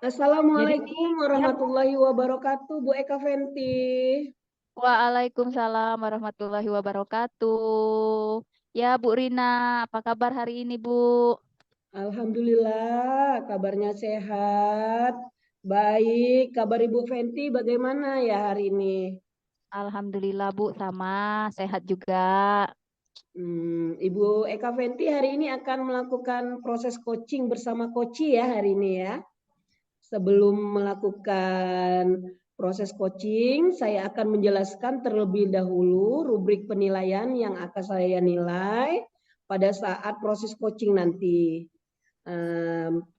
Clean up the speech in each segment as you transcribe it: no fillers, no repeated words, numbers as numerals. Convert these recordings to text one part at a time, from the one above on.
Jadi, Assalamualaikum ya, warahmatullahi wabarakatuh, Bu Eka Fenti. Waalaikumsalam warahmatullahi wabarakatuh. Ya, Bu Rina, apa kabar hari ini, Bu? Alhamdulillah, kabarnya sehat. Baik, kabar Ibu Fenti bagaimana ya hari ini? Alhamdulillah, Bu, sama sehat juga. Ibu Eka Fenti hari ini akan melakukan proses coaching bersama Koci ya hari ini ya. Sebelum melakukan proses coaching, saya akan menjelaskan terlebih dahulu rubrik penilaian yang akan saya nilai pada saat proses coaching nanti.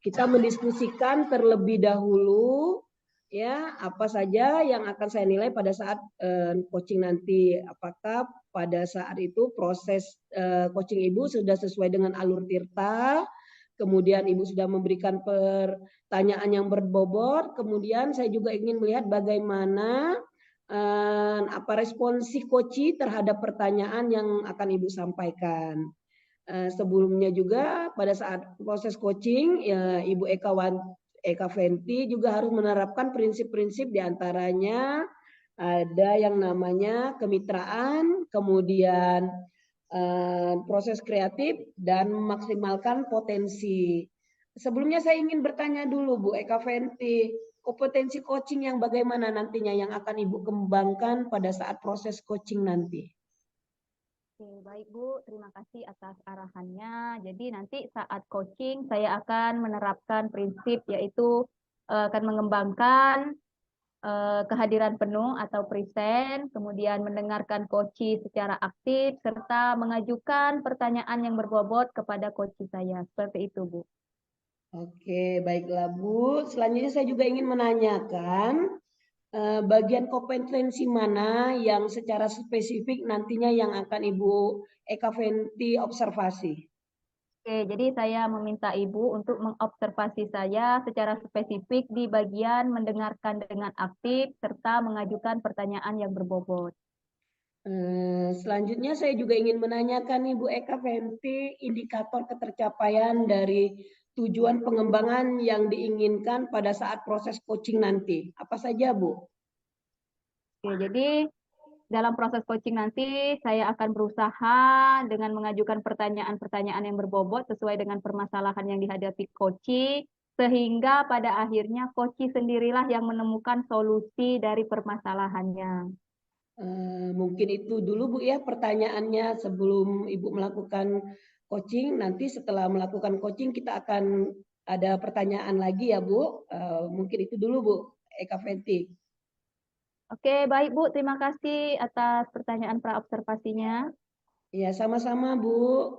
Kita mendiskusikan terlebih dahulu ya apa saja yang akan saya nilai pada saat coaching nanti. Apakah pada saat itu proses coaching Ibu sudah sesuai dengan alur tirta, kemudian Ibu sudah memberikan pertanyaan yang berbobot, kemudian saya juga ingin melihat bagaimana apa respon si coach terhadap pertanyaan yang akan Ibu sampaikan. Sebelumnya juga pada saat proses coaching ya, Ibu Eka Fenti juga harus menerapkan prinsip-prinsip diantaranya ada yang namanya kemitraan, kemudian proses kreatif dan memaksimalkan potensi. Sebelumnya saya ingin bertanya dulu Bu Eka Fenti, kompetensi coaching yang bagaimana nantinya yang akan Ibu kembangkan pada saat proses coaching nanti? Oke, baik, Bu. Terima kasih atas arahannya. Jadi nanti saat coaching saya akan menerapkan prinsip yaitu akan mengembangkan kehadiran penuh atau present, kemudian mendengarkan coachi secara aktif, serta mengajukan pertanyaan yang berbobot kepada coachi saya. Seperti itu, Bu. Oke, baiklah Bu. Selanjutnya saya juga ingin menanyakan bagian kompetensi mana yang secara spesifik nantinya yang akan Ibu Eka Fenti observasi. Oke, jadi saya meminta Ibu untuk mengobservasi saya secara spesifik di bagian mendengarkan dengan aktif, serta mengajukan pertanyaan yang berbobot. Selanjutnya saya juga ingin menanyakan Ibu Eka Fenti indikator ketercapaian dari tujuan pengembangan yang diinginkan pada saat proses coaching nanti. Apa saja Bu? Oke, jadi dalam proses coaching nanti saya akan berusaha dengan mengajukan pertanyaan-pertanyaan yang berbobot sesuai dengan permasalahan yang dihadapi coach, sehingga pada akhirnya coach sendirilah yang menemukan solusi dari permasalahannya. Mungkin itu dulu Bu ya pertanyaannya sebelum Ibu melakukan coaching. Nanti setelah melakukan coaching kita akan ada pertanyaan lagi ya Bu. Mungkin itu dulu Bu Eka Fenti. Oke, baik Bu, terima kasih atas pertanyaan pra-observasinya. Ya sama-sama Bu.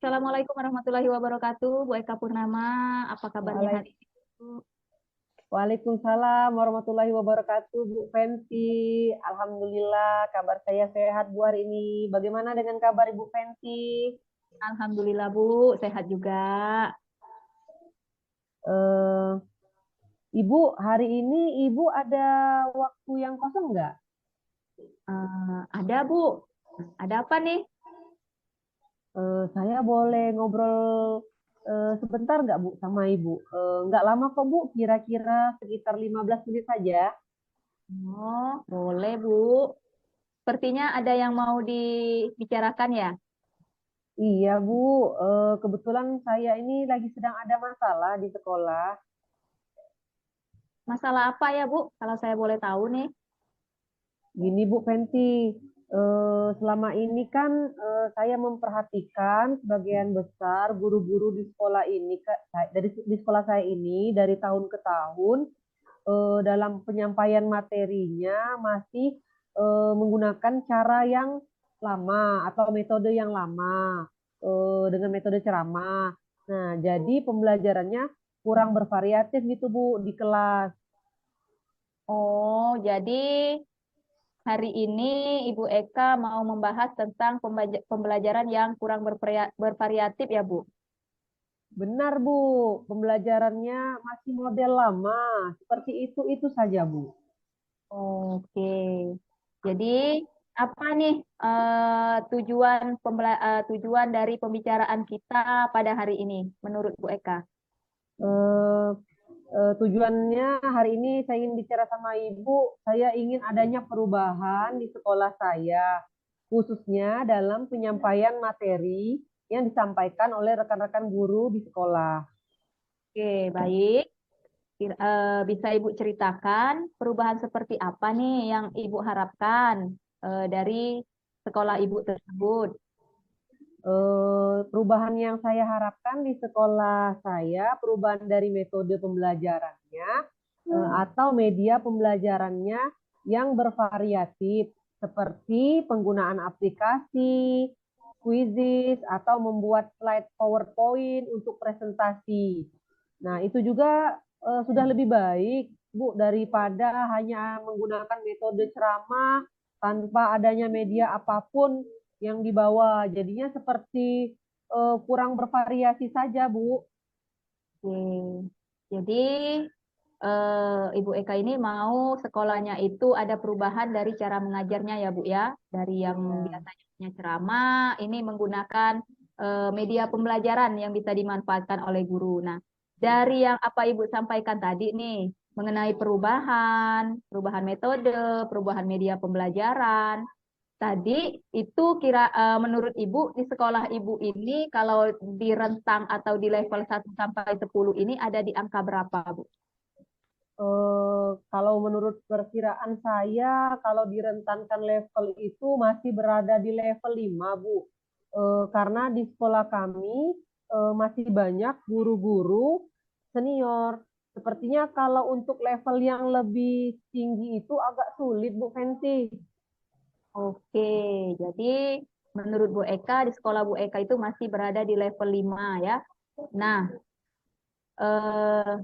Assalamualaikum warahmatullahi wabarakatuh, Bu Eka Purnama. Apa kabarnya hari ini, Bu? Waalaikumsalam warahmatullahi wabarakatuh, Bu Fenti. Alhamdulillah, kabar saya sehat Bu hari ini. Bagaimana dengan kabar Ibu Fenti? Alhamdulillah, Bu, sehat juga. Eh, Ibu, hari ini Ibu ada waktu yang kosong nggak? Ada, Bu. Ada apa nih? Saya boleh ngobrol sebentar nggak Bu sama Ibu? Nggak lama kok Bu, kira-kira sekitar 15 menit saja. Oh, boleh, Bu. Sepertinya ada yang mau dibicarakan ya? Iya Bu, kebetulan saya ini lagi sedang ada masalah di sekolah. Masalah apa ya, Bu? Kalau saya boleh tahu nih. Gini Bu Fenti, selama ini kan saya memperhatikan sebagian besar guru-guru di sekolah ini, dari di sekolah saya ini dari tahun ke tahun dalam penyampaian materinya masih menggunakan cara yang lama atau metode yang lama dengan metode ceramah. Nah, jadi pembelajarannya kurang bervariatif gitu Bu di kelas. Oh, jadi hari ini Ibu Eka mau membahas tentang pembelajaran yang kurang bervariatif ya, Bu? Benar, Bu. Pembelajarannya masih model lama. Seperti itu saja, Bu. Oke. Jadi apa nih tujuan dari pembicaraan kita pada hari ini menurut Bu Eka? Eh, Tujuannya hari ini saya ingin bicara sama Ibu, saya ingin adanya perubahan di sekolah saya, khususnya dalam penyampaian materi yang disampaikan oleh rekan-rekan guru di sekolah. Oke, baik. Bisa Ibu ceritakan perubahan seperti apa nih yang Ibu harapkan dari sekolah Ibu tersebut? Perubahan yang saya harapkan di sekolah saya, perubahan dari metode pembelajarannya atau media pembelajarannya yang bervariatif, seperti penggunaan aplikasi, quizzes, atau membuat slide PowerPoint untuk presentasi. Nah, itu juga sudah lebih baik, Bu, daripada hanya menggunakan metode ceramah tanpa adanya media apapun yang dibawa. Jadinya seperti kurang bervariasi saja, Bu. Oke. Jadi Ibu Eka ini mau sekolahnya itu ada perubahan dari cara mengajarnya ya Bu ya, dari yang Ya. biasanya punya ceramah, ini menggunakan media pembelajaran yang bisa dimanfaatkan oleh guru. Nah, dari yang apa Ibu sampaikan tadi nih mengenai perubahan metode, perubahan media pembelajaran. Tadi itu menurut Ibu di sekolah Ibu ini kalau di rentang atau di level 1 sampai 10 ini ada di angka berapa, Bu? Kalau menurut perkiraan saya, kalau direntankan level itu masih berada di level 5, Bu. Karena di sekolah kami masih banyak guru-guru senior. Sepertinya kalau untuk level yang lebih tinggi itu agak sulit, Bu Fenty. Oke, jadi menurut Bu Eka di sekolah Bu Eka itu masih berada di level 5 ya. Nah, eh,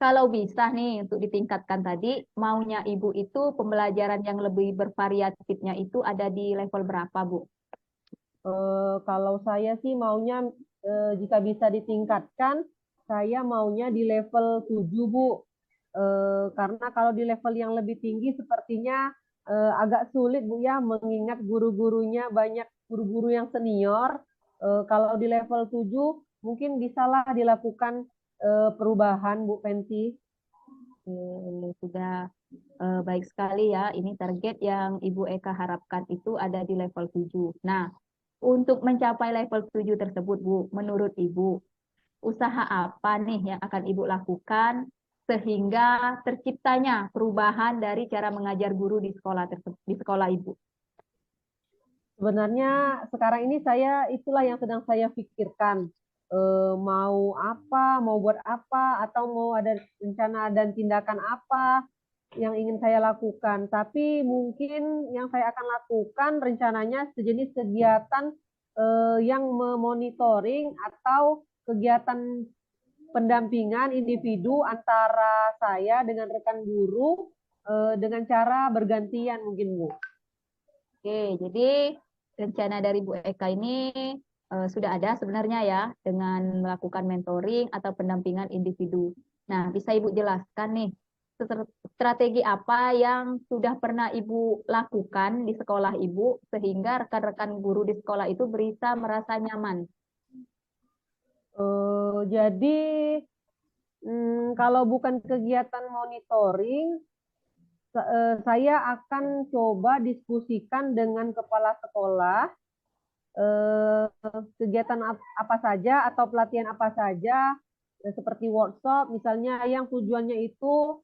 kalau bisa nih untuk ditingkatkan tadi, maunya Ibu itu pembelajaran yang lebih bervariatifnya itu ada di level berapa, Bu? Kalau saya sih maunya jika bisa ditingkatkan, saya maunya di level 7, Bu. Karena kalau di level yang lebih tinggi sepertinya agak sulit, Bu ya, mengingat guru-gurunya banyak guru-guru yang senior. Kalau di level 7 mungkin bisalah dilakukan perubahan, Bu Fenty. Sudah baik sekali ya. Ini target yang Ibu Eka harapkan itu ada di level 7. Nah, untuk mencapai level 7 tersebut, Bu, menurut Ibu, usaha apa nih yang akan Ibu lakukan sehingga terciptanya perubahan dari cara mengajar guru di sekolah tersebut, di sekolah Ibu? Sebenarnya sekarang ini saya itulah yang sedang saya pikirkan. Mau apa, mau buat apa, atau mau ada rencana dan tindakan apa yang ingin saya lakukan. Tapi mungkin yang saya akan lakukan rencananya sejenis kegiatan yang memonitoring atau kegiatan pendampingan individu antara saya dengan rekan guru dengan cara bergantian mungkin, Bu. Oke, jadi rencana dari Bu Eka ini sudah ada sebenarnya ya dengan melakukan mentoring atau pendampingan individu. Nah, bisa Ibu jelaskan nih strategi apa yang sudah pernah Ibu lakukan di sekolah Ibu sehingga rekan-rekan guru di sekolah itu bisa merasa nyaman. Jadi kalau bukan kegiatan monitoring, saya akan coba diskusikan dengan kepala sekolah eh, kegiatan apa saja atau pelatihan apa saja seperti workshop misalnya yang tujuannya itu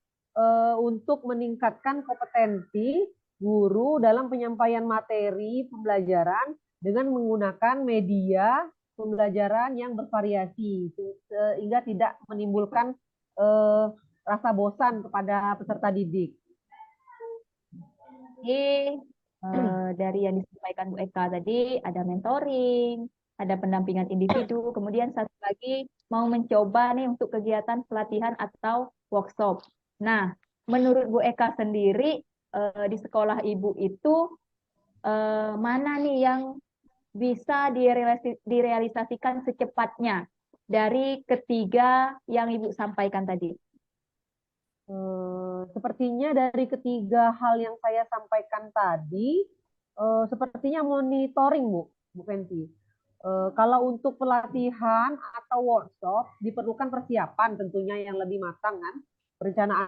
untuk meningkatkan kompetensi guru dalam penyampaian materi pembelajaran dengan menggunakan media pembelajaran yang bervariasi sehingga tidak menimbulkan eh, rasa bosan kepada peserta didik. Jadi dari yang disampaikan Bu Eka tadi ada mentoring, ada pendampingan individu, kemudian satu lagi mau mencoba nih untuk kegiatan pelatihan atau workshop. Nah, menurut Bu Eka sendiri di sekolah Ibu itu mana nih yang bisa direalisasikan secepatnya dari ketiga yang Ibu sampaikan tadi? Sepertinya dari ketiga hal yang saya sampaikan tadi, sepertinya monitoring, Bu Fenty. Kalau untuk pelatihan atau workshop diperlukan persiapan tentunya yang lebih matang kan,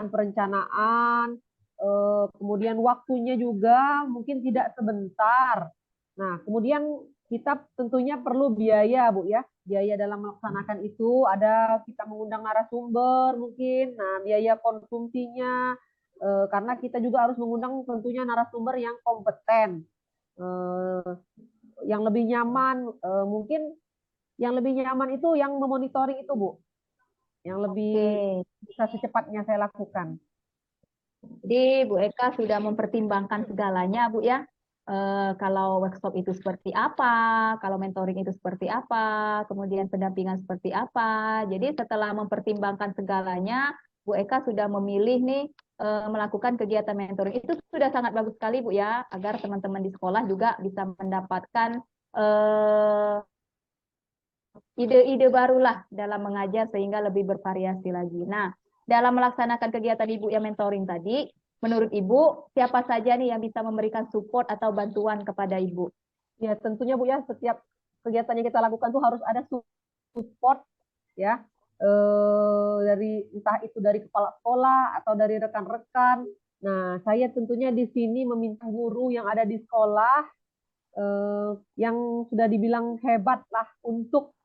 perencanaan, kemudian waktunya juga mungkin tidak sebentar. Nah, kemudian kita tentunya perlu biaya, Bu ya. Biaya dalam melaksanakan itu ada kita mengundang narasumber mungkin. Nah, biaya konsumsinya karena kita juga harus mengundang tentunya narasumber yang kompeten, yang lebih nyaman. Mungkin yang lebih nyaman itu yang memonitoring itu, Bu, yang lebih Oke. bisa secepatnya saya lakukan. Jadi Bu Eka sudah mempertimbangkan segalanya, Bu ya. Kalau workshop itu seperti apa, kalau mentoring itu seperti apa, kemudian pendampingan seperti apa. Jadi setelah mempertimbangkan segalanya, Bu Eka sudah memilih nih melakukan kegiatan mentoring. Itu sudah sangat bagus sekali, Bu ya, agar teman-teman di sekolah juga bisa mendapatkan eh, ide-ide barulah dalam mengajar sehingga lebih bervariasi lagi. Nah, dalam melaksanakan kegiatan Ibu yang mentoring tadi, menurut Ibu, siapa saja nih yang bisa memberikan support atau bantuan kepada Ibu? Ya, tentunya Bu ya, setiap kegiatan yang kita lakukan tuh harus ada support ya. Dari entah itu dari kepala sekolah atau dari rekan-rekan. Nah, saya tentunya di sini meminta guru yang ada di sekolah yang sudah dibilang hebat lah untuk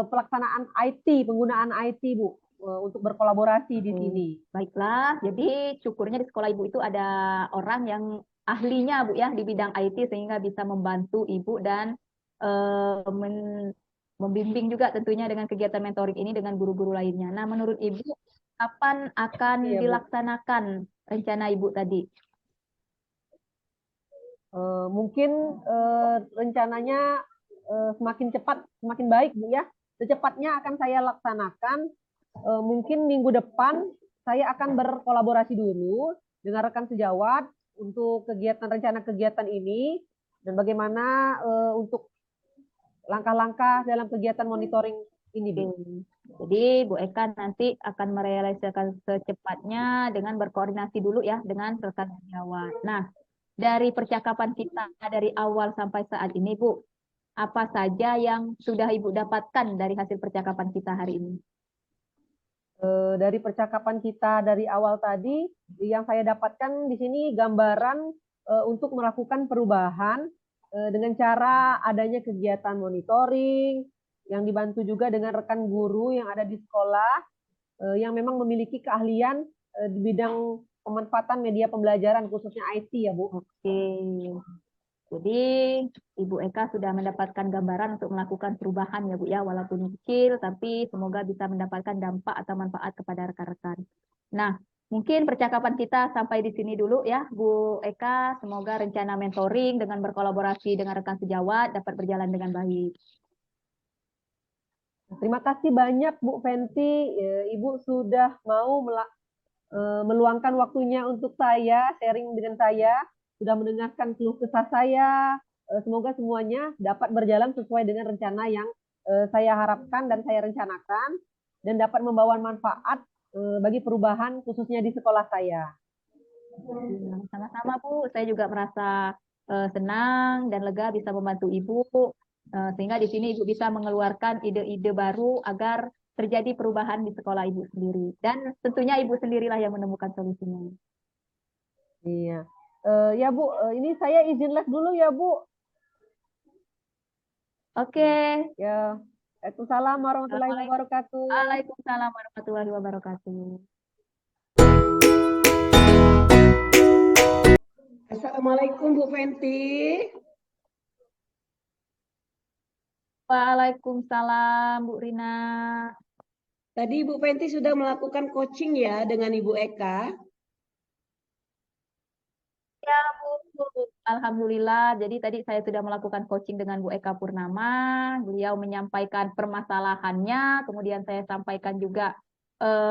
pelaksanaan IT, penggunaan IT, Bu, untuk berkolaborasi di sini. Baiklah, jadi syukurnya di sekolah Ibu itu ada orang yang ahlinya, Bu ya, di bidang IT sehingga bisa membantu Ibu dan membimbing juga tentunya dengan kegiatan mentoring ini dengan guru-guru lainnya. Nah, menurut Ibu, kapan akan Iya, Bu. dilaksanakan rencana Ibu tadi? Mungkin rencananya semakin cepat, semakin baik, Bu ya. Secepatnya akan saya laksanakan. Mungkin minggu depan saya akan berkolaborasi dulu dengan rekan sejawat untuk kegiatan rencana kegiatan ini dan bagaimana untuk langkah-langkah dalam kegiatan monitoring ini, Bu. Jadi Bu Eka nanti akan merealisasikan secepatnya dengan berkoordinasi dulu ya dengan rekan sejawat. Nah, dari percakapan kita dari awal sampai saat ini, Bu, apa saja yang sudah Ibu dapatkan dari hasil percakapan kita hari ini? Dari percakapan kita dari awal tadi, yang saya dapatkan di sini gambaran untuk melakukan perubahan dengan cara adanya kegiatan monitoring, yang dibantu juga dengan rekan guru yang ada di sekolah, yang memang memiliki keahlian di bidang pemanfaatan media pembelajaran, khususnya IT ya, Bu. Oke. Jadi Ibu Eka sudah mendapatkan gambaran untuk melakukan perubahan ya Bu ya, walaupun kecil, tapi semoga bisa mendapatkan dampak atau manfaat kepada rekan-rekan. Nah, mungkin percakapan kita sampai di sini dulu ya Bu Eka. Semoga rencana mentoring dengan berkolaborasi dengan rekan sejawat dapat berjalan dengan baik. Terima kasih banyak Bu Fenty, Ibu sudah mau meluangkan waktunya untuk saya, sharing dengan saya, sudah mendengarkan keluh kesah saya. Semoga semuanya dapat berjalan sesuai dengan rencana yang saya harapkan dan saya rencanakan, dan dapat membawa manfaat bagi perubahan khususnya di sekolah saya. Sama-sama Bu, saya juga merasa senang dan lega bisa membantu Ibu, sehingga di sini Ibu bisa mengeluarkan ide-ide baru agar terjadi perubahan di sekolah Ibu sendiri. Dan tentunya Ibu sendirilah yang menemukan solusinya. Iya. Ya Bu, ini saya izin les dulu ya Bu. Oke. Ya. Waalaikumsalam warahmatullahi wabarakatuh. Waalaikumsalam warahmatullahi wabarakatuh. Assalamualaikum Bu Fenty. Waalaikumsalam Bu Rina. Tadi Bu Fenty sudah melakukan coaching ya dengan Ibu Eka. Ya Bu, Alhamdulillah. Jadi tadi saya sudah melakukan coaching dengan Bu Eka Purnama. Beliau menyampaikan permasalahannya, kemudian saya sampaikan juga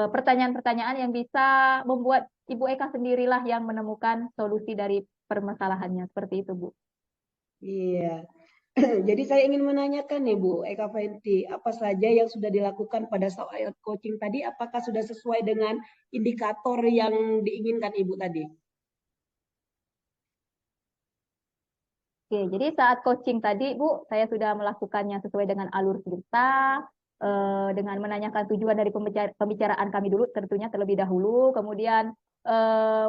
pertanyaan-pertanyaan yang bisa membuat Ibu Eka sendirilah yang menemukan solusi dari permasalahannya. Seperti itu, Bu. Iya. Jadi saya ingin menanyakan nih Bu Eka Fenty, apa saja yang sudah dilakukan pada saat coaching tadi, apakah sudah sesuai dengan indikator yang diinginkan Ibu tadi? Oke, jadi saat coaching tadi, Bu, saya sudah melakukannya sesuai dengan alur cerita, dengan menanyakan tujuan dari pembicaraan kami dulu, tentunya terlebih dahulu, kemudian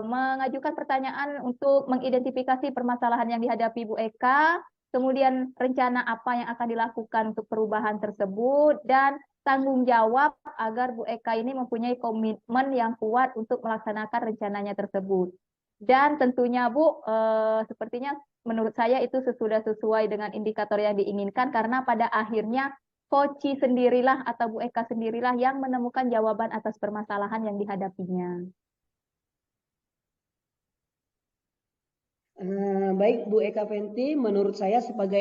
mengajukan pertanyaan untuk mengidentifikasi permasalahan yang dihadapi Bu Eka, kemudian rencana apa yang akan dilakukan untuk perubahan tersebut, dan tanggung jawab agar Bu Eka ini mempunyai komitmen yang kuat untuk melaksanakan rencananya tersebut. Dan tentunya Bu, sepertinya menurut saya itu sudah sesuai dengan indikator yang diinginkan karena pada akhirnya Koci sendirilah atau Bu Eka sendirilah yang menemukan jawaban atas permasalahan yang dihadapinya. Baik Bu Eka Fenty, menurut saya sebagai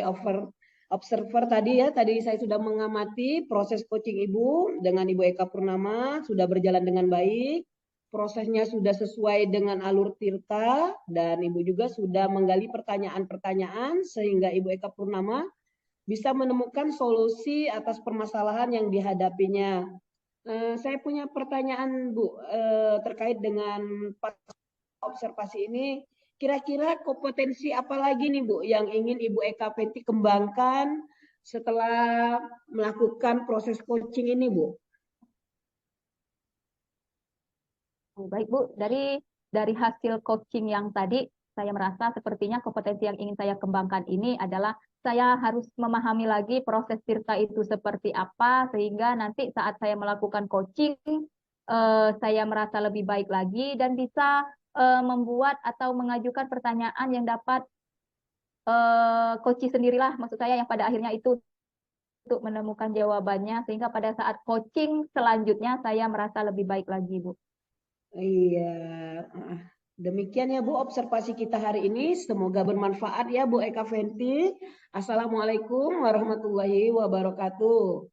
observer tadi ya, tadi saya sudah mengamati proses coaching Ibu dengan Ibu Eka Purnama sudah berjalan dengan baik. Prosesnya sudah sesuai dengan alur Tirta dan Ibu juga sudah menggali pertanyaan-pertanyaan sehingga Ibu Eka Purnama bisa menemukan solusi atas permasalahan yang dihadapinya. Saya punya pertanyaan Bu terkait dengan observasi ini. Kira-kira kompetensi apa lagi nih Bu yang ingin Ibu Eka Fenty kembangkan setelah melakukan proses coaching ini Bu? Baik Bu, dari hasil coaching yang tadi, saya merasa sepertinya kompetensi yang ingin saya kembangkan ini adalah saya harus memahami lagi proses Tirta itu seperti apa, sehingga nanti saat saya melakukan coaching, saya merasa lebih baik lagi dan bisa membuat atau mengajukan pertanyaan yang dapat coaching sendirilah, maksud saya yang pada akhirnya itu untuk menemukan jawabannya, sehingga pada saat coaching selanjutnya saya merasa lebih baik lagi Bu. Iya, demikian ya Bu observasi kita hari ini. Semoga bermanfaat ya Bu Eka Fenty. Assalamualaikum warahmatullahi wabarakatuh.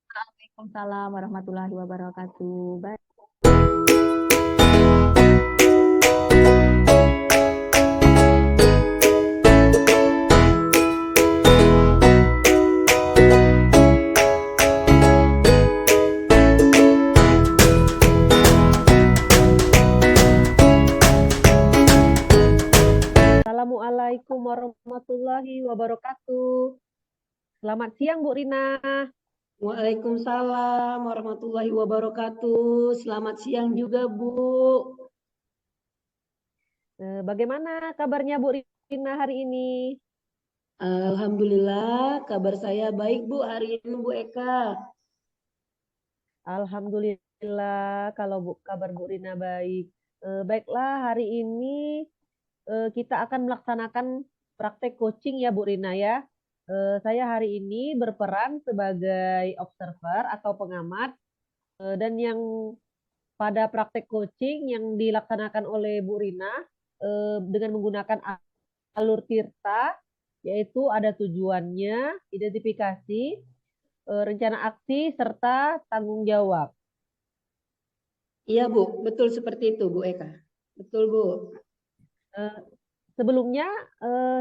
Waalaikumsalam warahmatullahi wabarakatuh. Baik. Assalamualaikum warahmatullahi wabarakatuh. Selamat siang Bu Rina. Waalaikumsalam warahmatullahi wabarakatuh. Selamat siang juga Bu. Bagaimana kabarnya Bu Rina hari ini? Alhamdulillah kabar saya baik Bu hari ini Bu Eka. Alhamdulillah kalau kabar Bu Rina baik. Baiklah, hari ini kita akan melaksanakan praktek coaching ya Bu Rina ya. Saya hari ini berperan sebagai observer atau pengamat dan yang pada praktek coaching yang dilaksanakan oleh Bu Rina dengan menggunakan alur Tirta, yaitu ada tujuannya, identifikasi, rencana aksi, serta tanggung jawab. Iya Bu, betul seperti itu Bu Eka. Betul Bu. Sebelumnya,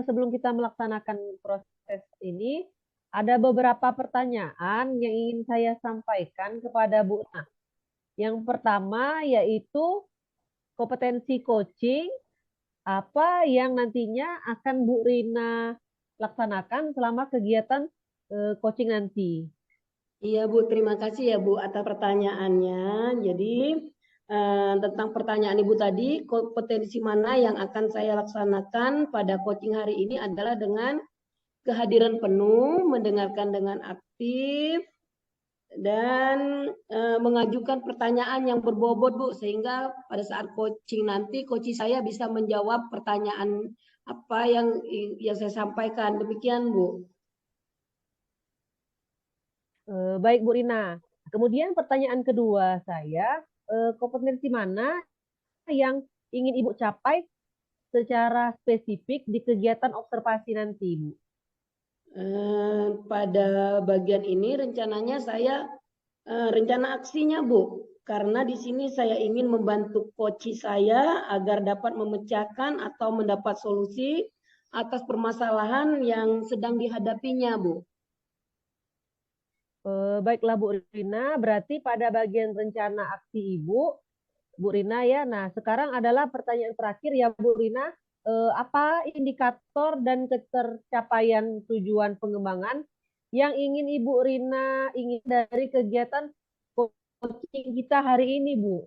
sebelum kita melaksanakan proses ini, ada beberapa pertanyaan yang ingin saya sampaikan kepada Bu Rina. Yang pertama yaitu kompetensi coaching, apa yang nantinya akan Bu Rina laksanakan selama kegiatan coaching nanti. Iya Bu, terima kasih ya Bu atas pertanyaannya. Jadi tentang pertanyaan Ibu tadi, kompetensi mana yang akan saya laksanakan pada coaching hari ini adalah dengan kehadiran penuh, mendengarkan dengan aktif, dan mengajukan pertanyaan yang berbobot Bu, sehingga pada saat coaching nanti coach saya bisa menjawab pertanyaan apa yang saya sampaikan. Demikian Bu. Baik Bu Rina. Kemudian pertanyaan kedua saya, kompetensi mana yang ingin Ibu capai secara spesifik di kegiatan observasi nanti, Bu? Pada bagian ini rencananya saya rencana aksinya Bu, karena di sini saya ingin membantu coach saya agar dapat memecahkan atau mendapat solusi atas permasalahan yang sedang dihadapinya Bu. Baiklah Bu Rina, berarti pada bagian rencana aksi Ibu, Bu Rina ya. Nah, sekarang adalah pertanyaan terakhir ya Bu Rina. apa indikator dan ketercapaian tujuan pengembangan yang ingin Ibu Rina ingin dari kegiatan coaching kita hari ini, Bu?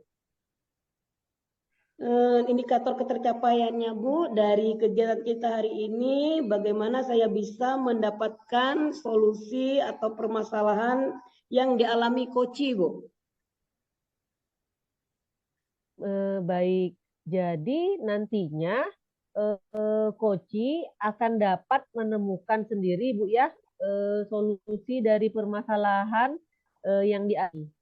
Indikator ketercapaiannya Bu dari kegiatan kita hari ini, bagaimana saya bisa mendapatkan solusi atau permasalahan yang dialami Koci Bu. Baik, jadi nantinya Koci akan dapat menemukan sendiri Bu ya solusi dari permasalahan yang dialami.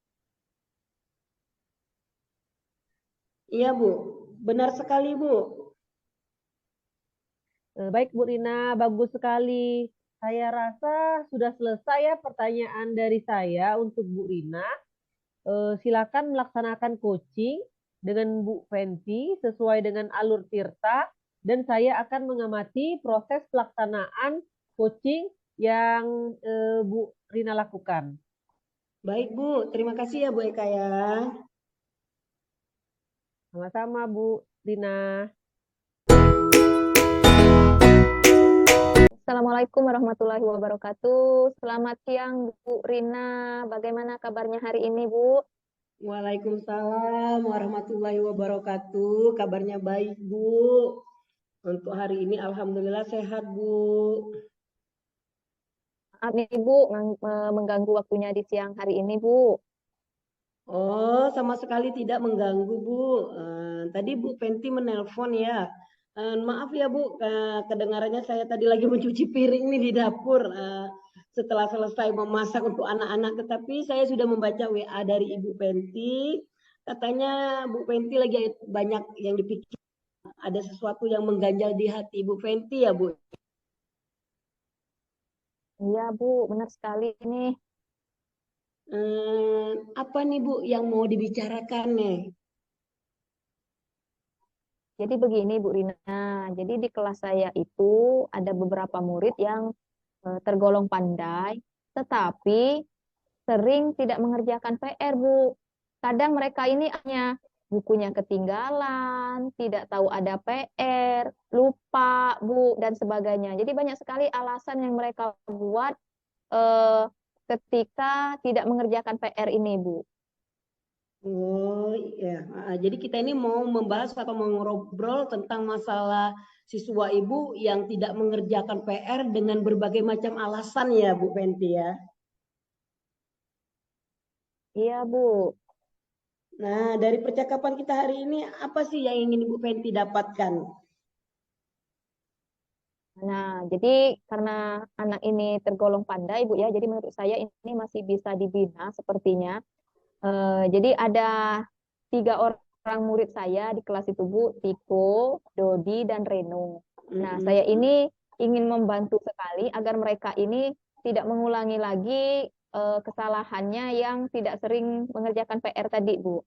Iya Bu, benar sekali Bu. Baik Bu Rina, bagus sekali. Saya rasa sudah selesai ya pertanyaan dari saya untuk Bu Rina. Silakan melaksanakan coaching dengan Bu Fenty sesuai dengan alur Tirta dan saya akan mengamati proses pelaksanaan coaching yang Bu Rina lakukan. Baik Bu, terima kasih ya Bu Eka ya. Sama-sama Bu Rina. Assalamualaikum warahmatullahi wabarakatuh. Selamat siang Bu Rina. Bagaimana kabarnya hari ini Bu? Waalaikumsalam warahmatullahi wabarakatuh. Kabarnya baik Bu. Untuk hari ini alhamdulillah sehat Bu. Maaf nih Bu, mengganggu waktunya di siang hari ini Bu. Oh, sama sekali tidak mengganggu Bu. Tadi Bu Fenty menelpon ya. Maaf ya Bu, kedengarannya saya tadi lagi mencuci piring nih di dapur. Setelah selesai memasak untuk anak-anak, tetapi saya sudah membaca WA dari Ibu Fenty. Katanya Bu Fenty lagi banyak yang dipikir. Ada sesuatu yang mengganjal di hati Ibu Fenty ya Bu. Iya Bu, benar sekali nih. Apa nih Bu yang mau dibicarakan nih? Jadi begini Bu Rina, jadi di kelas saya itu ada beberapa murid yang tergolong pandai, tetapi sering tidak mengerjakan PR Bu. Kadang mereka ini hanya bukunya ketinggalan, tidak tahu ada PR, lupa Bu, dan sebagainya. Jadi banyak sekali alasan yang mereka buat eh, ketika tidak mengerjakan PR ini Bu. Oh ya, jadi kita ini mau membahas atau mengobrol tentang masalah siswa ibu yang tidak mengerjakan PR dengan berbagai macam alasan ya Bu Fenty ya. Iya Bu. Nah dari percakapan kita hari ini apa sih yang ingin Ibu Fenty dapatkan? Nah, jadi karena anak ini tergolong pandai, Bu ya, jadi menurut saya ini masih bisa dibina sepertinya. Jadi ada 3 orang murid saya di kelas itu, Bu, Tiko, Dodi, dan Reno. Nah, saya ini ingin membantu sekali agar mereka ini tidak mengulangi lagi kesalahannya yang tidak sering mengerjakan PR tadi, Bu.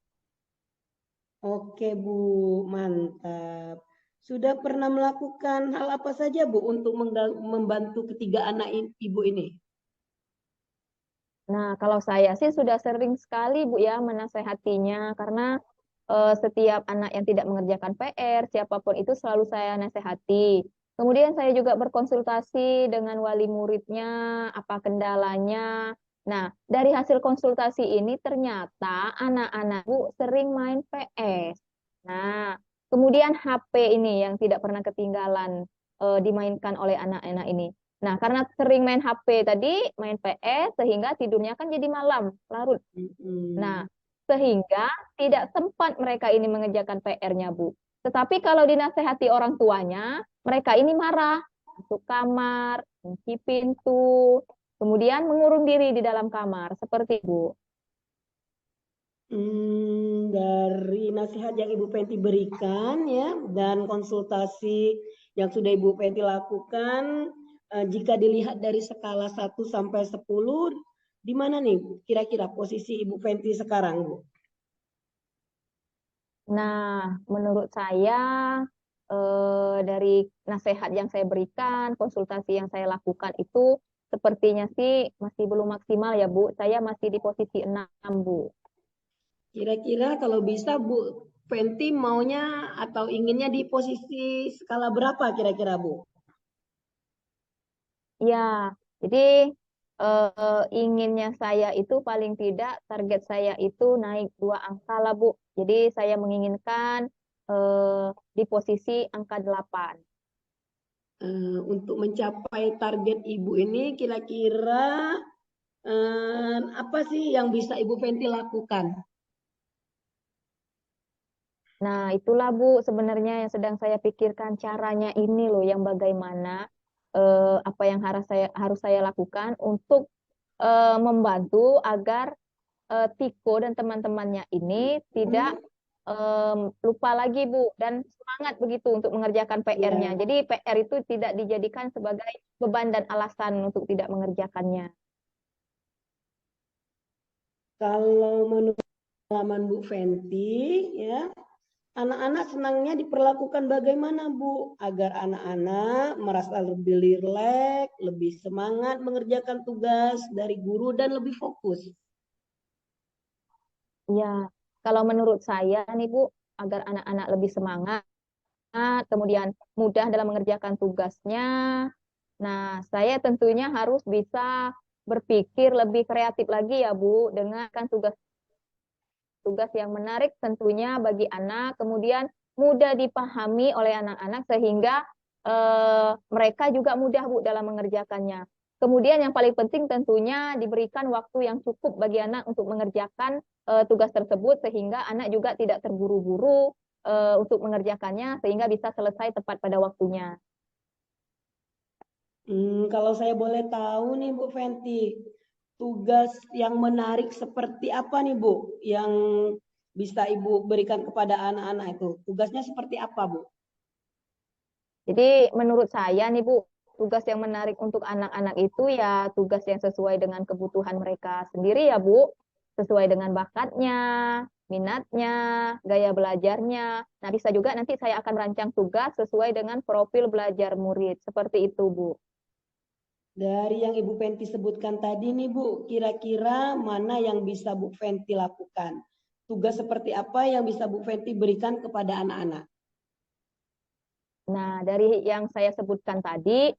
Oke Bu, mantap. Sudah pernah melakukan hal apa saja Bu untuk membantu ketiga anak ibu ini? Nah, kalau saya sih sudah sering sekali Bu ya menasehatinya karena setiap anak yang tidak mengerjakan PR, siapapun itu selalu saya nasehati. Kemudian saya juga berkonsultasi dengan wali muridnya, apa kendalanya. Nah, dari hasil konsultasi ini ternyata anak-anak Bu sering main PS. Nah, kemudian HP ini yang tidak pernah ketinggalan dimainkan oleh anak-anak ini. Nah, karena sering main HP tadi, main PS, sehingga tidurnya kan jadi malam, larut. Nah, sehingga tidak sempat mereka ini mengerjakan PR-nya, Bu. Tetapi kalau dinasehati orang tuanya, mereka ini marah, masuk kamar, kunci pintu, kemudian mengurung diri di dalam kamar, seperti Bu. Dari nasihat yang Ibu Fenty berikan ya dan konsultasi yang sudah Ibu Fenty lakukan, jika dilihat dari skala 1 sampai 10, di mana nih kira-kira posisi Ibu Fenty sekarang, Bu? Nah, menurut saya dari nasihat yang saya berikan, konsultasi yang saya lakukan itu sepertinya sih masih belum maksimal ya, Bu. Saya masih di posisi 6, Bu. Kira-kira kalau bisa Bu Fenty maunya atau inginnya di posisi skala berapa kira-kira, Bu? Ya, jadi inginnya saya itu paling tidak target saya itu naik 2 angka lah, Bu. Jadi saya menginginkan di posisi angka 8. Untuk mencapai target Ibu ini kira-kira apa sih yang bisa Ibu Fenty lakukan? Nah, itulah Bu sebenarnya yang sedang saya pikirkan caranya ini loh yang bagaimana apa yang harus saya lakukan untuk membantu agar Tiko dan teman-temannya ini tidak lupa lagi Bu dan semangat begitu untuk mengerjakan PR-nya. Ya, Jadi PR itu tidak dijadikan sebagai beban dan alasan untuk tidak mengerjakannya. kalau menurut pengalaman Bu Fenty, ya, anak-anak senangnya diperlakukan bagaimana, Bu? Agar anak-anak merasa lebih rileks, lebih semangat mengerjakan tugas dari guru dan lebih fokus. Ya, kalau menurut saya nih Bu, agar anak-anak lebih semangat, kemudian mudah dalam mengerjakan tugasnya. Nah, saya tentunya harus bisa berpikir lebih kreatif lagi ya Bu, dengan kan tugas yang menarik tentunya bagi anak, kemudian mudah dipahami oleh anak-anak sehingga mereka juga mudah Bu dalam mengerjakannya. Kemudian yang paling penting tentunya diberikan waktu yang cukup bagi anak untuk mengerjakan tugas tersebut sehingga anak juga tidak terburu-buru untuk mengerjakannya sehingga bisa selesai tepat pada waktunya. Kalau saya boleh tahu nih Bu Fenty, tugas yang menarik seperti apa nih Bu yang bisa Ibu berikan kepada anak-anak itu? Tugasnya seperti apa Bu? Jadi menurut saya nih Bu, tugas yang menarik untuk anak-anak itu ya tugas yang sesuai dengan kebutuhan mereka sendiri ya Bu, sesuai dengan bakatnya, minatnya, gaya belajarnya. Nah bisa juga nanti saya akan rancang tugas sesuai dengan profil belajar murid, seperti itu Bu. Dari yang Ibu Fenty sebutkan tadi nih Bu, kira-kira mana yang bisa Bu Fenty lakukan? Tugas seperti apa yang bisa Bu Fenty berikan kepada anak-anak? Nah dari yang saya sebutkan tadi,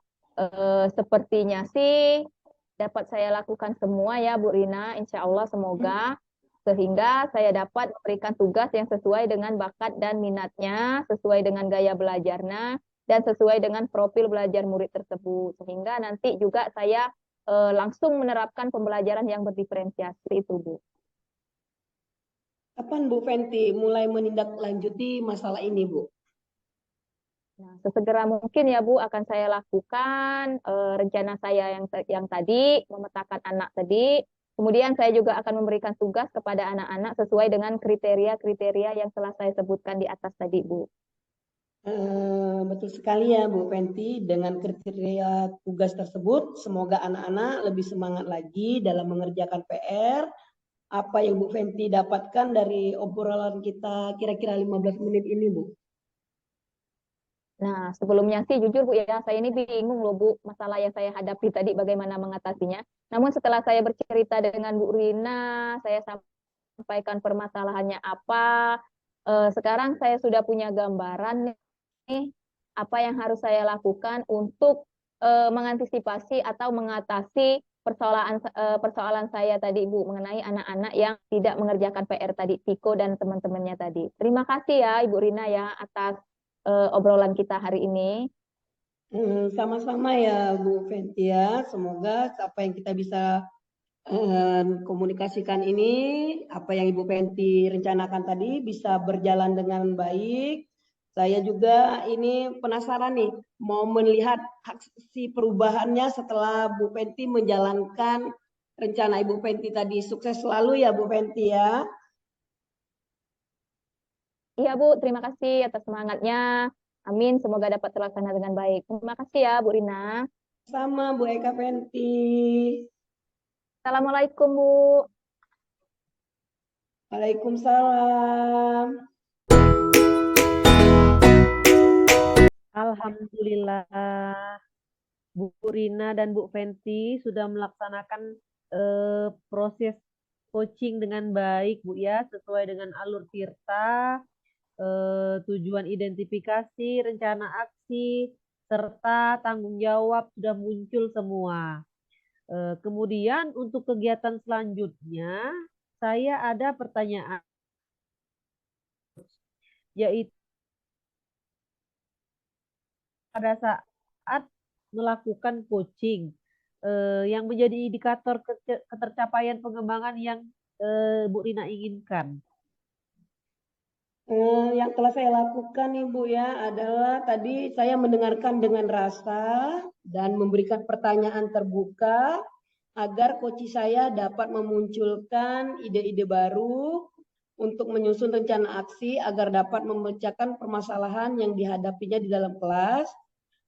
sepertinya sih dapat saya lakukan semua ya Bu Rina, insya Allah semoga sehingga saya dapat memberikan tugas yang sesuai dengan bakat dan minatnya, sesuai dengan gaya belajarnya, dan sesuai dengan profil belajar murid tersebut. Sehingga nanti juga saya langsung menerapkan pembelajaran yang berdiferensiasi itu, Bu. Kapan Bu Fenty mulai menindaklanjuti masalah ini Bu? Nah, sesegera mungkin ya Bu akan saya lakukan rencana saya yang tadi memetakan anak tadi. Kemudian saya juga akan memberikan tugas kepada anak-anak sesuai dengan kriteria-kriteria yang telah saya sebutkan di atas tadi, Bu. Betul sekali ya Bu Fenty, dengan kriteria tugas tersebut semoga anak-anak lebih semangat lagi dalam mengerjakan PR. Apa yang Bu Fenty dapatkan dari obrolan kita kira-kira 15 menit ini Bu? Nah, sebelumnya sih jujur Bu ya, saya ini bingung loh Bu, masalah yang saya hadapi tadi bagaimana mengatasinya. Namun setelah saya bercerita dengan Bu Rina, saya sampaikan permasalahannya apa, sekarang saya sudah punya gambaran nih, apa yang harus saya lakukan untuk mengantisipasi atau mengatasi persoalan saya tadi Bu, mengenai anak-anak yang tidak mengerjakan PR tadi, Tiko dan teman-temannya tadi. Terima kasih ya Ibu Rina ya atas obrolan kita hari ini. Sama-sama ya Bu Fenty ya, semoga apa yang kita bisa komunikasikan ini, apa yang Ibu Fenty rencanakan tadi bisa berjalan dengan baik. Saya juga ini penasaran nih, mau melihat aksi perubahannya setelah Bu Fenty menjalankan rencana Ibu Fenty tadi. Sukses selalu ya Bu Fenty ya. Iya Bu, terima kasih atas semangatnya. Amin, semoga dapat terlaksana dengan baik. Terima kasih ya Bu Rina. Sama Bu Eka Fenty. Assalamualaikum Bu. Waalaikumsalam. Alhamdulillah, Bu Rina dan Bu Fenty sudah melaksanakan proses coaching dengan baik, Bu ya, sesuai dengan alur Tirta. tujuan identifikasi, rencana aksi, serta tanggung jawab sudah muncul semua. Kemudian untuk kegiatan selanjutnya, saya ada pertanyaan, yaitu pada saat melakukan coaching, yang menjadi indikator ketercapaian pengembangan yang Bu Rina inginkan. Yang telah saya lakukan Ibu ya adalah tadi saya mendengarkan dengan rasa dan memberikan pertanyaan terbuka agar coach saya dapat memunculkan ide-ide baru untuk menyusun rencana aksi agar dapat memecahkan permasalahan yang dihadapinya di dalam kelas.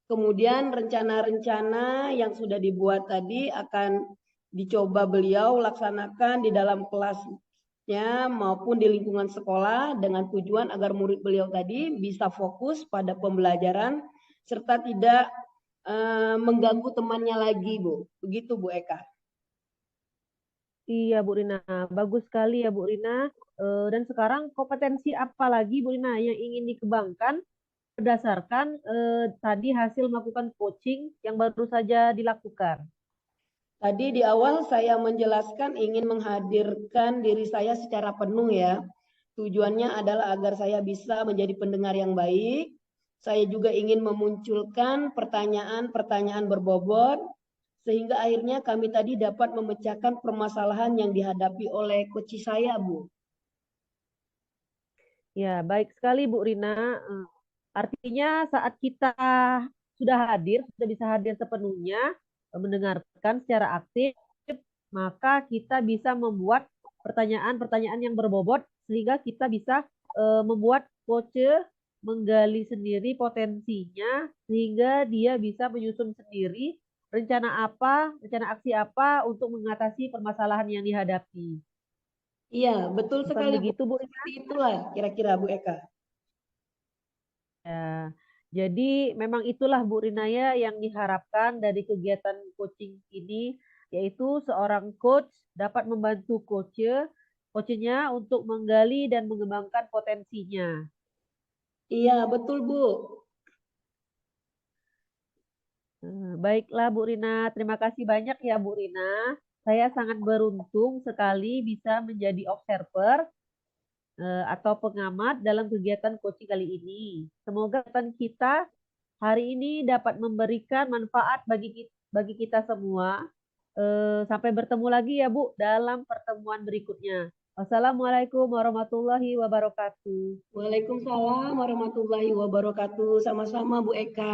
Kemudian rencana-rencana yang sudah dibuat tadi akan dicoba beliau laksanakan di dalam kelasnya maupun di lingkungan sekolah dengan tujuan agar murid beliau tadi bisa fokus pada pembelajaran serta tidak mengganggu temannya lagi, Bu. Begitu, Bu Eka. Iya, Bu Rina. Bagus sekali ya, Bu Rina. Dan sekarang kompetensi apa lagi, Bu Rina, yang ingin dikembangkan berdasarkan tadi hasil melakukan coaching yang baru saja dilakukan? Tadi di awal saya menjelaskan ingin menghadirkan diri saya secara penuh ya. Tujuannya adalah agar saya bisa menjadi pendengar yang baik. Saya juga ingin memunculkan pertanyaan-pertanyaan berbobot sehingga akhirnya kami tadi dapat memecahkan permasalahan yang dihadapi oleh coach saya, Bu. Ya, baik sekali Bu Rina. Artinya saat kita sudah bisa hadir sepenuhnya, mendengarkan secara aktif, maka kita bisa membuat pertanyaan-pertanyaan yang berbobot sehingga kita bisa membuat coach menggali sendiri potensinya sehingga dia bisa menyusun sendiri rencana aksi apa untuk mengatasi permasalahan yang dihadapi. Iya, betul Bukan sekali, Bu. begitu, Bu Rina? Seperti itulah kira-kira, Bu Eka. Ya, jadi memang itulah Bu Rinaya yang diharapkan dari kegiatan coaching ini, yaitu seorang coach dapat membantu coachnya untuk menggali dan mengembangkan potensinya. Iya, betul, Bu. Baiklah Bu Rina, terima kasih banyak ya Bu Rina. Saya sangat beruntung sekali bisa menjadi observer atau pengamat dalam kegiatan coaching kali ini. Semoga kegiatan kita hari ini dapat memberikan manfaat bagi kita semua. Sampai bertemu lagi ya Bu dalam pertemuan berikutnya. Wassalamualaikum warahmatullahi wabarakatuh. Waalaikumsalam warahmatullahi wabarakatuh. Sama-sama, Bu Eka.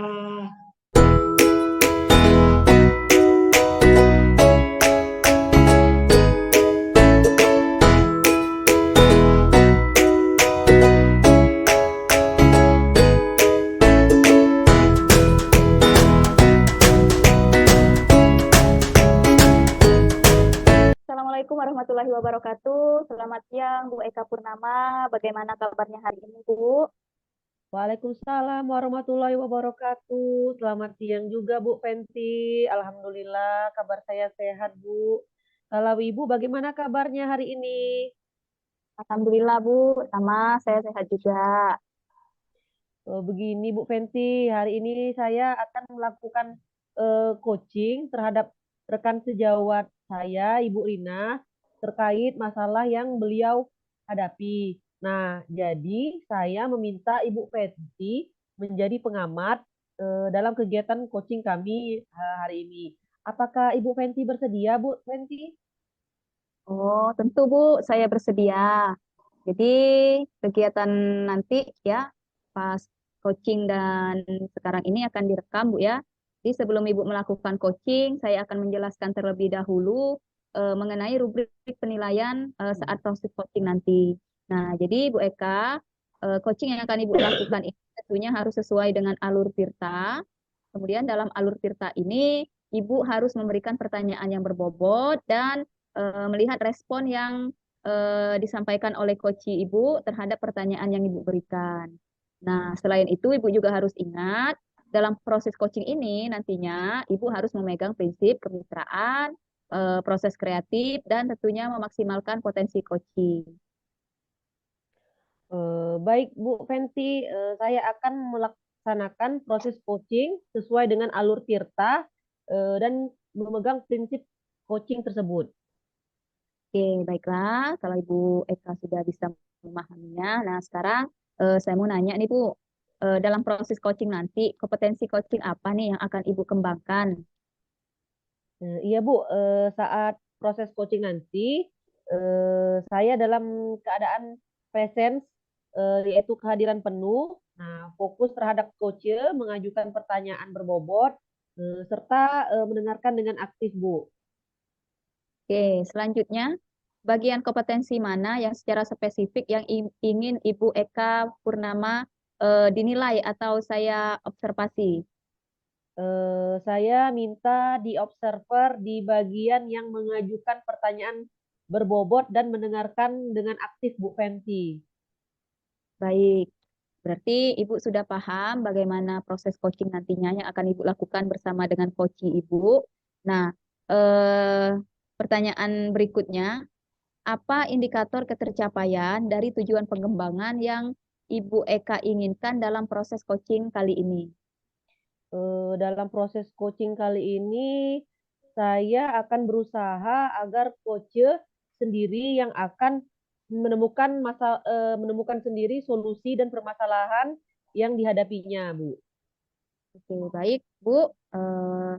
Assalamualaikum warahmatullahi wabarakatuh. Selamat siang, Bu Eka Purnama. Bagaimana kabarnya hari ini, Bu? Waalaikumsalam warahmatullahi wabarakatuh. Selamat siang juga Bu Fenty. Alhamdulillah kabar saya sehat Bu. Kalau Ibu bagaimana kabarnya hari ini? Alhamdulillah, Bu. Sama saya sehat juga. Begini Bu Fenty, hari ini saya akan melakukan coaching terhadap rekan sejawat saya, Ibu Rina, terkait masalah yang beliau hadapi. Nah, jadi saya meminta Ibu Fenty menjadi pengamat dalam kegiatan coaching kami hari ini. Apakah Ibu Fenty bersedia, Bu Fenty? Oh, tentu, Bu. Saya bersedia. Jadi, kegiatan nanti ya, pas coaching dan sekarang ini akan direkam, Bu ya. Jadi, sebelum Ibu melakukan coaching, saya akan menjelaskan terlebih dahulu mengenai rubrik penilaian saat proses coaching nanti. Nah, jadi Bu Eka, coaching yang akan Ibu lakukan ini tentunya harus sesuai dengan alur Tirta. Kemudian dalam alur Tirta ini, Ibu harus memberikan pertanyaan yang berbobot dan melihat respon yang disampaikan oleh coach Ibu terhadap pertanyaan yang Ibu berikan. Nah, selain itu Ibu juga harus ingat dalam proses coaching ini nantinya Ibu harus memegang prinsip kemitraan, proses kreatif, dan tentunya memaksimalkan potensi coaching. Baik Bu Fenty, saya akan melaksanakan proses coaching sesuai dengan alur Tirta dan memegang prinsip coaching tersebut. Oke, baiklah. Kalau Ibu Eka sudah bisa memahaminya. Nah, sekarang saya mau nanya nih Bu, dalam proses coaching nanti, kompetensi coaching apa nih yang akan Ibu kembangkan? Iya Bu, saat proses coaching nanti, saya dalam keadaan presence, yaitu kehadiran penuh. Nah, fokus terhadap coach, mengajukan pertanyaan berbobot, serta mendengarkan dengan aktif Bu. Oke, selanjutnya, bagian kompetensi mana yang secara spesifik yang ingin Ibu Eka Purnama dinilai atau saya observasi? Saya minta di observer di bagian yang mengajukan pertanyaan berbobot dan mendengarkan dengan aktif Bu Fenty. Baik, berarti Ibu sudah paham bagaimana proses coaching nantinya yang akan Ibu lakukan bersama dengan coach Ibu. Nah, eh, pertanyaan berikutnya, apa indikator ketercapaian dari tujuan pengembangan yang Ibu Eka inginkan dalam proses coaching kali ini? Dalam proses coaching kali ini, saya akan berusaha agar coach sendiri yang akan menemukan sendiri solusi dan permasalahan yang dihadapinya, Bu. Oke, baik, Bu. Eh,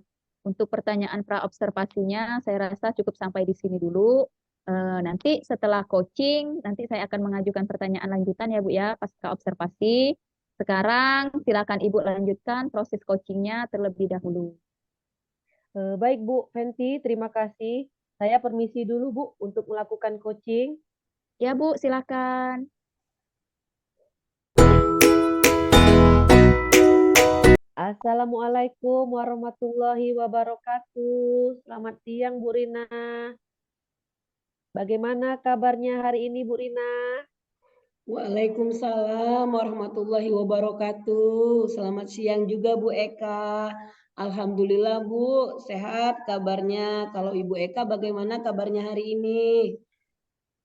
untuk pertanyaan pra-observasinya, saya rasa cukup sampai di sini dulu. Nanti setelah coaching, nanti saya akan mengajukan pertanyaan lanjutan ya, Bu ya, pasca observasi. Sekarang silakan Ibu lanjutkan proses coachingnya terlebih dahulu. Baik, Bu Fenty, terima kasih. Saya permisi dulu, Bu, untuk melakukan coaching. Ya, Bu, silakan. Assalamualaikum warahmatullahi wabarakatuh. Selamat siang, Bu Rina. Bagaimana kabarnya hari ini, Bu Rina? Waalaikumsalam warahmatullahi wabarakatuh. Selamat siang juga Bu Eka. Alhamdulillah Bu, sehat kabarnya. Kalau Ibu Eka bagaimana kabarnya hari ini?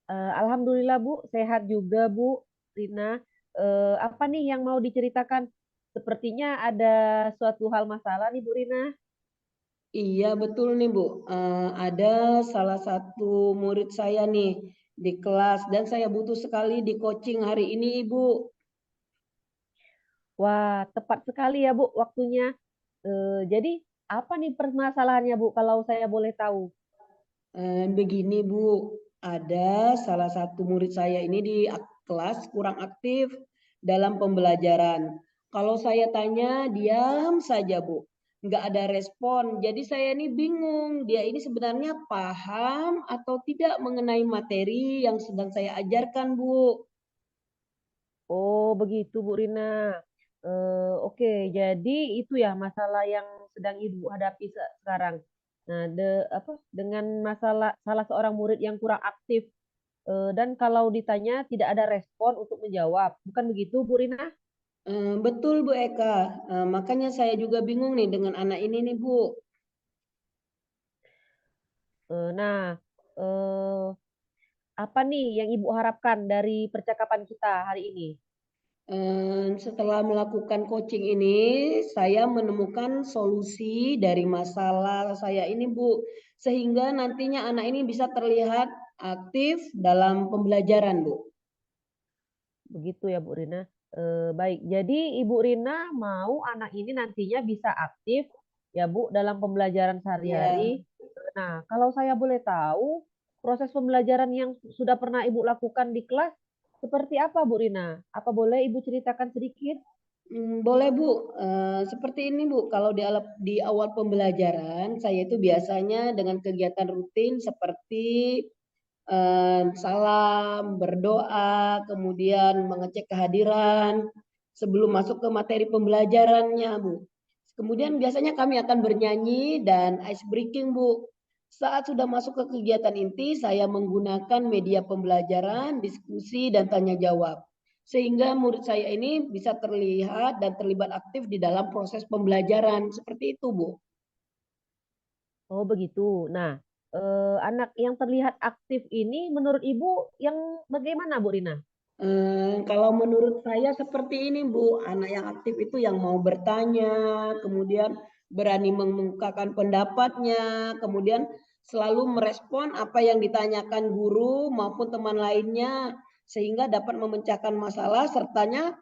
Alhamdulillah Bu, sehat juga Bu Rina. Apa nih yang mau diceritakan? Sepertinya ada suatu hal masalah nih Bu Rina. Iya betul nih Bu. Ada salah satu murid saya nih di kelas dan saya butuh sekali di coaching hari ini Ibu. Wah, tepat sekali ya Bu waktunya. Jadi apa nih permasalahannya Bu kalau saya boleh tahu? Begini Bu, ada salah satu murid saya ini di kelas kurang aktif dalam pembelajaran. Kalau saya tanya, diam saja Bu. Nggak ada respon. Jadi saya ini bingung, dia ini sebenarnya paham atau tidak mengenai materi yang sedang saya ajarkan Bu. Oh, begitu Bu Rina. Oke, jadi itu ya masalah yang sedang Ibu hadapi sekarang. Nah, dengan masalah salah seorang murid yang kurang aktif dan kalau ditanya tidak ada respon untuk menjawab. Bukan begitu, Bu Rina? Betul Bu Eka, makanya saya juga bingung nih dengan anak ini nih Bu. Nah, eh, apa nih yang Ibu harapkan dari percakapan kita hari ini? Setelah melakukan coaching ini, saya menemukan solusi dari masalah saya ini, Bu, sehingga nantinya anak ini bisa terlihat aktif dalam pembelajaran, Bu. Begitu ya, Bu Rina. Baik, jadi Ibu Rina mau anak ini nantinya bisa aktif ya, Bu, dalam pembelajaran Ya, sehari-hari. Nah, kalau saya boleh tahu, proses pembelajaran yang sudah pernah Ibu lakukan di kelas seperti apa, Bu Rina? Apa boleh Ibu ceritakan sedikit? boleh, Bu. Seperti ini, Bu. Kalau di awal pembelajaran, saya itu biasanya dengan kegiatan rutin seperti salam, berdoa, kemudian mengecek kehadiran sebelum masuk ke materi pembelajarannya, Bu. Kemudian biasanya kami akan bernyanyi dan ice breaking, Bu. Saat sudah masuk ke kegiatan inti, saya menggunakan media pembelajaran, diskusi, dan tanya jawab. Sehingga murid saya ini bisa terlihat dan terlibat aktif di dalam proses pembelajaran. Seperti itu, Bu. Oh, begitu. Nah, anak yang terlihat aktif ini menurut Ibu yang bagaimana, Bu Rina? Kalau menurut saya seperti ini Bu, anak yang aktif itu yang mau bertanya, kemudian berani mengemukakan pendapatnya, kemudian selalu merespon apa yang ditanyakan guru maupun teman lainnya, sehingga dapat memecahkan masalah sertanya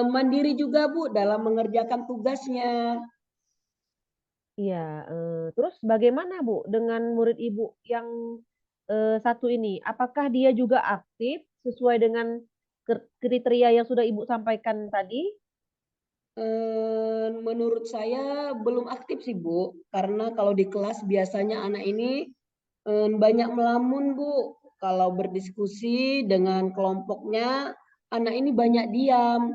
mandiri juga Bu dalam mengerjakan tugasnya. Iya, terus bagaimana Bu dengan murid Ibu yang, satu ini? Apakah dia juga aktif sesuai dengan kriteria yang sudah Ibu sampaikan tadi? Menurut saya belum aktif sih Bu, karena kalau di kelas biasanya anak ini banyak melamun Bu. Kalau berdiskusi dengan kelompoknya, anak ini banyak diam.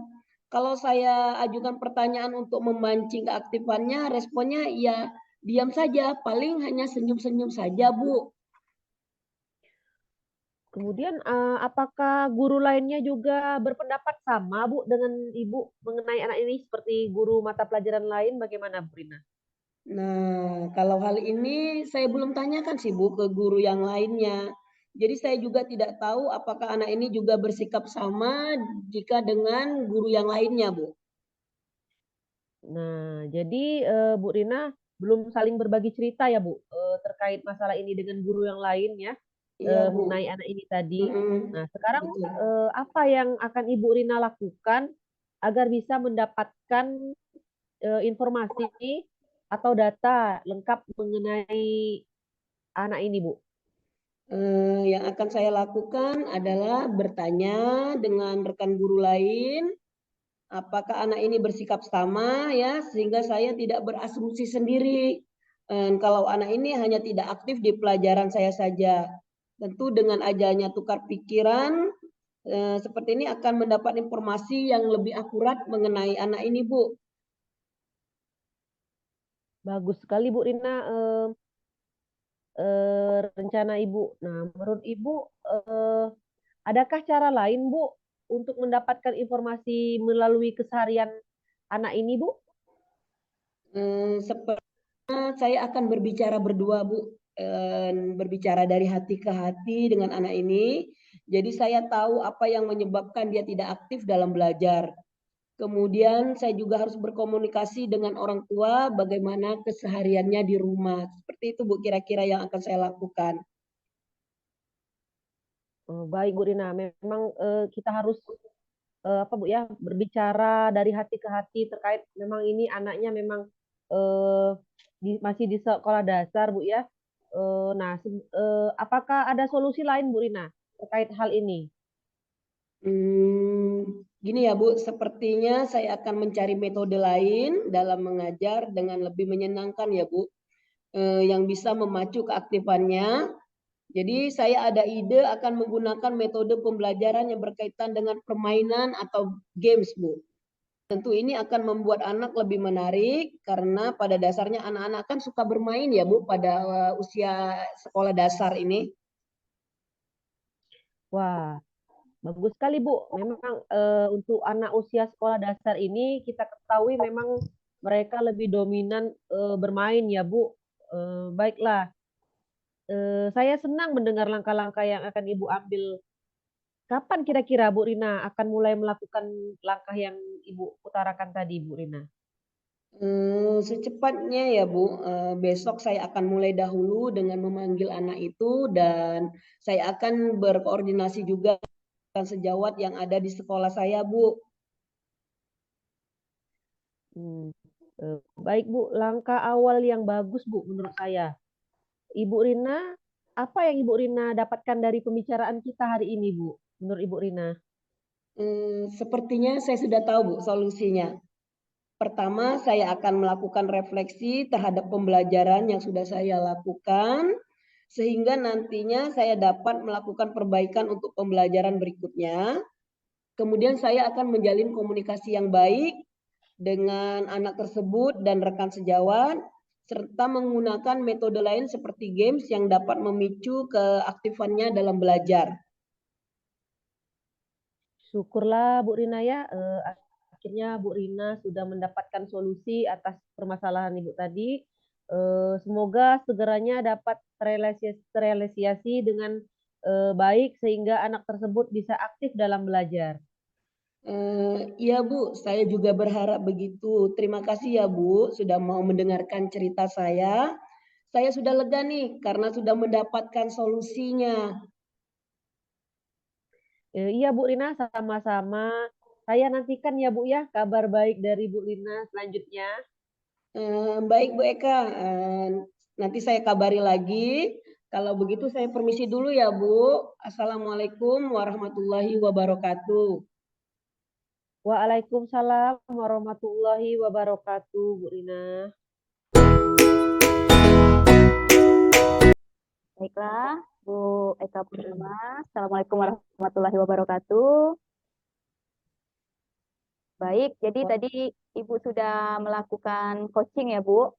Kalau saya ajukan pertanyaan untuk memancing keaktifannya, responnya ya diam saja, paling hanya senyum-senyum saja Bu. Kemudian, apakah guru lainnya juga berpendapat sama Bu dengan Ibu mengenai anak ini seperti guru mata pelajaran lain bagaimana Bu Rina? Nah, kalau hal ini saya belum tanyakan sih Bu ke guru yang lainnya. Jadi saya juga tidak tahu apakah anak ini juga bersikap sama jika dengan guru yang lainnya Bu. Nah, jadi, Bu Rina belum saling berbagi cerita ya Bu, terkait masalah ini dengan guru yang lain ya, Iya Bu. mengenai anak ini tadi. Mm-mm. Nah, sekarang, Betul. apa yang akan Ibu Rina lakukan agar bisa mendapatkan, informasi atau data lengkap mengenai anak ini, Bu? Yang akan saya lakukan adalah bertanya dengan rekan guru lain, apakah anak ini bersikap sama ya, sehingga saya tidak berasumsi sendiri. Kalau anak ini hanya tidak aktif di pelajaran saya saja. Tentu dengan adanya tukar pikiran, seperti ini akan mendapat informasi yang lebih akurat mengenai anak ini, Bu. Bagus sekali Bu Rina, rencana Ibu. Nah, menurut Ibu, adakah cara lain Bu untuk mendapatkan informasi melalui keseharian anak ini Bu? Seperti saya akan berbicara berdua, Bu. Berbicara dari hati ke hati dengan anak ini. Jadi saya tahu apa yang menyebabkan dia tidak aktif dalam belajar. Kemudian saya juga harus berkomunikasi dengan orang tua bagaimana kesehariannya di rumah. Seperti itu Bu kira-kira yang akan saya lakukan. Oh, baik Bu Rina, memang, kita harus, apa Bu ya, berbicara dari hati ke hati terkait memang ini anaknya memang, eee, masih di sekolah dasar Bu ya. Nah, apakah ada solusi lain Bu Rina terkait hal ini? Gini ya Bu, sepertinya saya akan mencari metode lain dalam mengajar dengan lebih menyenangkan ya Bu, yang bisa memacu keaktifannya. Jadi saya ada ide akan menggunakan metode pembelajaran yang berkaitan dengan permainan atau games Bu. Tentu ini akan membuat anak lebih menarik karena pada dasarnya anak-anak kan suka bermain ya Bu pada usia sekolah dasar ini. Wah, bagus sekali Bu. Memang, untuk anak usia sekolah dasar ini kita ketahui memang mereka lebih dominan, bermain ya Bu. Baiklah, saya senang mendengar langkah-langkah yang akan Ibu ambil. Kapan kira-kira Bu Rina akan mulai melakukan langkah yang Ibu utarakan tadi Bu Rina? Secepatnya ya Bu, besok saya akan mulai dahulu dengan memanggil anak itu dan saya akan berkoordinasi juga dengan sejawat yang ada di sekolah saya Bu. Hmm, baik Bu, langkah awal yang bagus Bu menurut saya. Ibu Rina, apa yang Ibu Rina dapatkan dari pembicaraan kita hari ini Bu? Menurut Ibu Rina? Sepertinya saya sudah tahu Bu solusinya. Pertama, saya akan melakukan refleksi terhadap pembelajaran yang sudah saya lakukan, sehingga nantinya saya dapat melakukan perbaikan untuk pembelajaran berikutnya. Kemudian saya akan menjalin komunikasi yang baik dengan anak tersebut dan rekan sejawat, serta menggunakan metode lain seperti games yang dapat memicu keaktifannya dalam belajar. Syukurlah Bu Rina ya, akhirnya Bu Rina sudah mendapatkan solusi atas permasalahan Ibu tadi. Semoga segeranya dapat terrealisasi dengan baik sehingga anak tersebut bisa aktif dalam belajar. Iya Bu, saya juga berharap begitu. Terima kasih ya Bu, sudah mau mendengarkan cerita saya. Saya sudah lega nih karena sudah mendapatkan solusinya. Iya Bu Lina, sama-sama. Saya nantikan ya Bu ya kabar baik dari Bu Lina selanjutnya. Baik Bu Eka, nanti saya kabari lagi. Kalau begitu saya permisi dulu ya Bu. Assalamualaikum warahmatullahi wabarakatuh. Waalaikumsalam warahmatullahi wabarakatuh, Bu Lina. Baiklah, Bu Eka Purnama. Assalamualaikum warahmatullahi wabarakatuh. Baik, jadi tadi Ibu sudah melakukan coaching ya, Bu?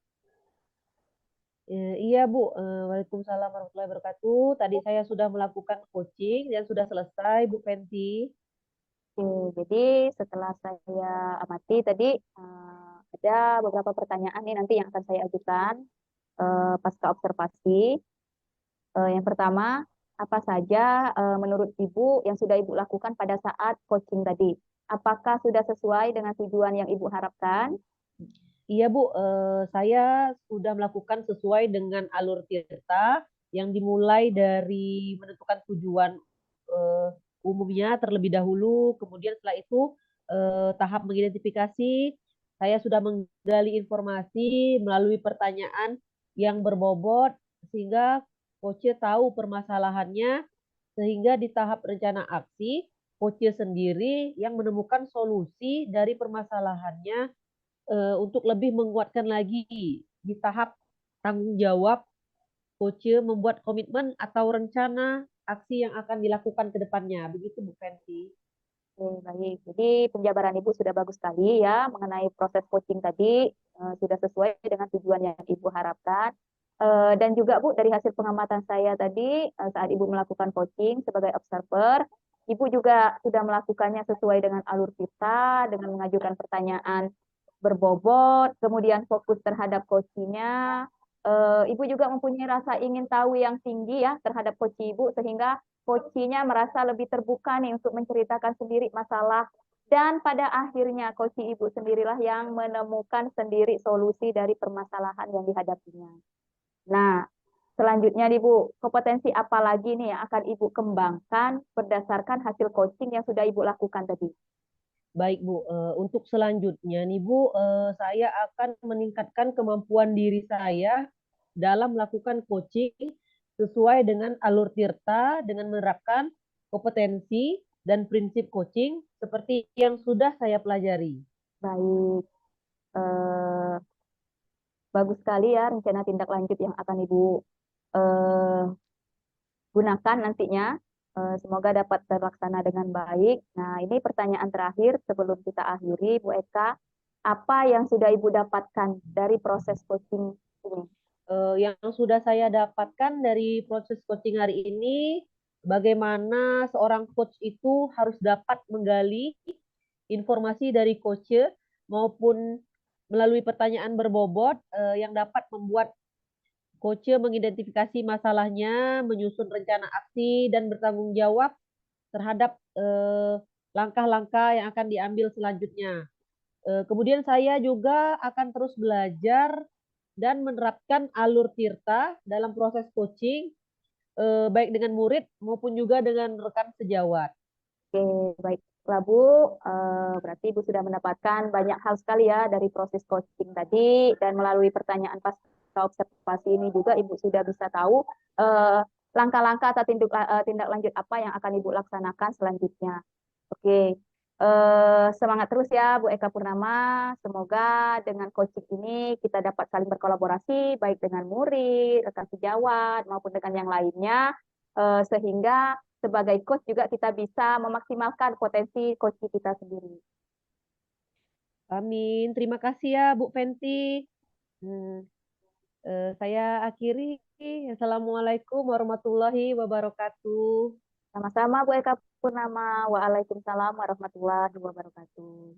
Iya Bu, Waalaikumsalam warahmatullahi wabarakatuh. Tadi saya sudah melakukan coaching dan sudah selesai Bu Fenty. Oke, jadi setelah saya amati tadi ada beberapa pertanyaan nih nanti yang akan saya ajukan pasca observasi. Yang pertama, apa saja menurut Ibu yang sudah Ibu lakukan pada saat coaching tadi? Apakah sudah sesuai dengan tujuan yang Ibu harapkan? Iya Bu, saya sudah melakukan sesuai dengan alur Tirta yang dimulai dari menentukan tujuan eh, umumnya terlebih dahulu, kemudian setelah itu tahap mengidentifikasi, saya sudah menggali informasi melalui pertanyaan yang berbobot sehingga coach tahu permasalahannya, sehingga di tahap rencana aksi coach sendiri yang menemukan solusi dari permasalahannya untuk lebih menguatkan lagi di tahap tanggung jawab coach membuat komitmen atau rencana aksi yang akan dilakukan ke depannya. Begitu Bu Fenty. Oke, baik. Jadi penjabaran Ibu sudah bagus sekali ya mengenai proses coaching tadi sudah sesuai dengan tujuan yang Ibu harapkan. Dan juga Bu dari hasil pengamatan saya tadi saat Ibu melakukan coaching sebagai observer, Ibu juga sudah melakukannya sesuai dengan alur kita dengan mengajukan pertanyaan berbobot, kemudian fokus terhadap coachingnya. Ibu juga mempunyai rasa ingin tahu yang tinggi ya terhadap coach Ibu sehingga coachnya merasa lebih terbuka nih untuk menceritakan sendiri masalah dan pada akhirnya coach ibu sendirilah yang menemukan sendiri solusi dari permasalahan yang dihadapinya. Nah, selanjutnya nih Bu, kompetensi apa lagi nih yang akan Ibu kembangkan berdasarkan hasil coaching yang sudah Ibu lakukan tadi? Baik Bu, untuk selanjutnya nih Bu, saya akan meningkatkan kemampuan diri saya dalam melakukan coaching sesuai dengan alur Tirta dengan menerapkan kompetensi dan prinsip coaching seperti yang sudah saya pelajari. Baik, eh, bagus sekali ya rencana tindak lanjut yang akan Ibu eh, gunakan nantinya. Semoga dapat terlaksana dengan baik. Nah, ini pertanyaan terakhir sebelum kita akhiri, Bu Eka. Apa yang sudah Ibu dapatkan dari proses coaching ini? Yang sudah saya dapatkan dari proses coaching hari ini, bagaimana seorang coach itu harus dapat menggali informasi dari coach maupun melalui pertanyaan berbobot yang dapat membuat coach mengidentifikasi masalahnya, menyusun rencana aksi, dan bertanggung jawab terhadap langkah-langkah yang akan diambil selanjutnya. Kemudian saya juga akan terus belajar dan menerapkan alur Tirta dalam proses coaching, baik dengan murid maupun juga dengan rekan sejawat. Oke, baiklah Bu. Berarti Ibu sudah mendapatkan banyak hal sekali ya dari proses coaching tadi dan melalui pertanyaan pasca observasi ini juga Ibu sudah bisa tahu langkah-langkah atau tindak lanjut apa yang akan Ibu laksanakan selanjutnya. Oke, semangat terus ya Bu Eka Purnama. Semoga dengan coaching ini kita dapat saling berkolaborasi baik dengan murid, rekan sejawat maupun dengan yang lainnya sehingga sebagai coach juga kita bisa memaksimalkan potensi coach kita sendiri. Amin. Terima kasih ya Bu Fenty. Hmm, saya akhiri. Assalamualaikum warahmatullahi wabarakatuh. Sama-sama Bu Eka Purnama. Waalaikumsalam warahmatullahi wabarakatuh.